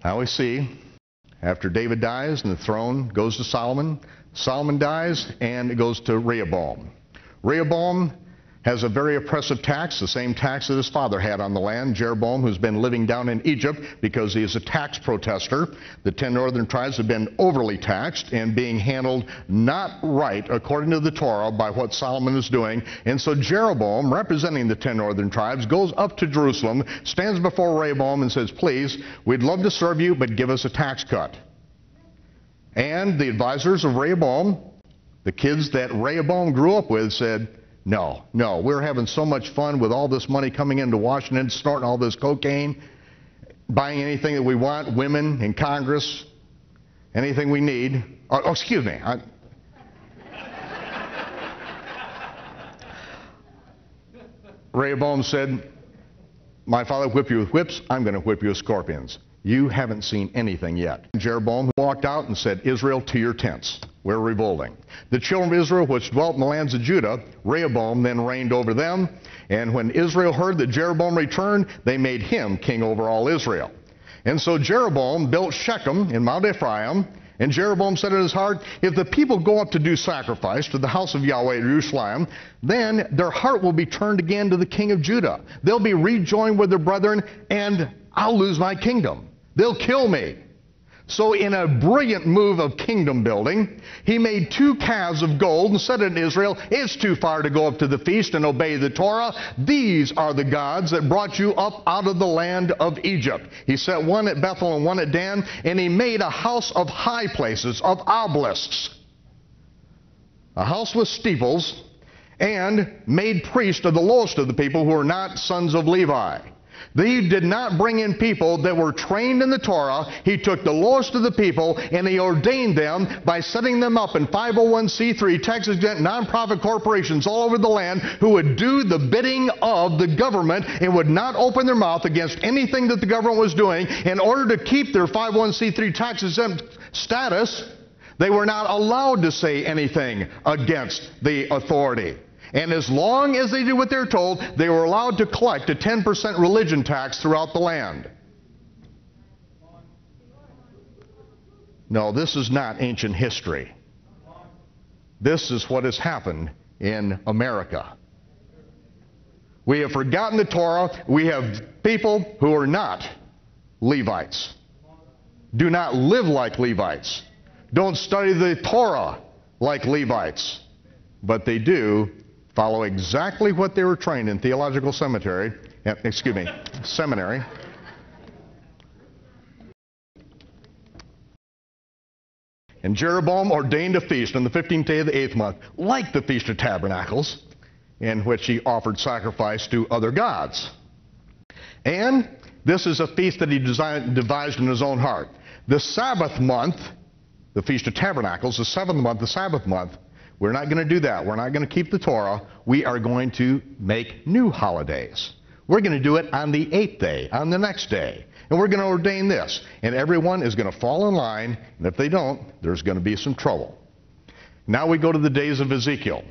Now we see, after David dies and the throne goes to Solomon, Solomon dies and it goes to Rehoboam. Rehoboam has a very oppressive tax, the same tax that his father had on the land. Jeroboam, who's been living down in Egypt because he is a tax protester. The 10 northern tribes have been overly taxed and being handled not right according to the Torah by what Solomon is doing. And so Jeroboam, representing the 10 northern tribes, goes up to Jerusalem, stands before Rehoboam and says, please, we'd love to serve you, but give us a tax cut. And the advisors of Rehoboam, the kids that Rehoboam grew up with, said, no, we're having so much fun with all this money coming into Washington, snorting all this cocaine, buying anything that we want, women in Congress, anything we need. Oh, excuse me. Rehoboam said, my father whipped you with whips, I'm going to whip you with scorpions. You haven't seen anything yet. Jeroboam walked out and said, Israel, to your tents. We're revolting. The children of Israel, which dwelt in the lands of Judah, Rehoboam then reigned over them. And when Israel heard that Jeroboam returned, they made him king over all Israel. And so Jeroboam built Shechem in Mount Ephraim. And Jeroboam said in his heart, if the people go up to do sacrifice to the house of Yahweh at Jerusalem, then their heart will be turned again to the king of Judah. They'll be rejoined with their brethren, and I'll lose my kingdom. They'll kill me. So in a brilliant move of kingdom building, he made 2 calves of gold and said to Israel, it's too far to go up to the feast and obey the Torah. These are the gods that brought you up out of the land of Egypt. He set one at Bethel and one at Dan, and he made a house of high places, of obelisks, a house with steeples, and made priests of the lowest of the people who are not sons of Levi. He did not bring in people that were trained in the Torah. He took the lowest of the people and he ordained them by setting them up in 501c3 tax-exempt nonprofit corporations all over the land who would do the bidding of the government and would not open their mouth against anything that the government was doing. In order to keep their 501c3 tax-exempt status, they were not allowed to say anything against the authority. And as long as they did what they're told, they were allowed to collect a 10% religion tax throughout the land. No, this is not ancient history. This is what has happened in America. We have forgotten the Torah. We have people who are not Levites. Do not live like Levites. Don't study the Torah like Levites. But they do follow exactly what they were trained in theological seminary. And Jeroboam ordained a feast on the 15th day of the 8th month, like the Feast of Tabernacles, in which he offered sacrifice to other gods. And this is a feast that he devised in his own heart. The Sabbath month, the Feast of Tabernacles, the 7th month, the Sabbath month, we're not going to do that. We're not going to keep the Torah. We are going to make new holidays. We're going to do it on the 8th day, on the next day. And we're going to ordain this. And everyone is going to fall in line. And if they don't, there's going to be some trouble. Now we go to the days of Ezekiel.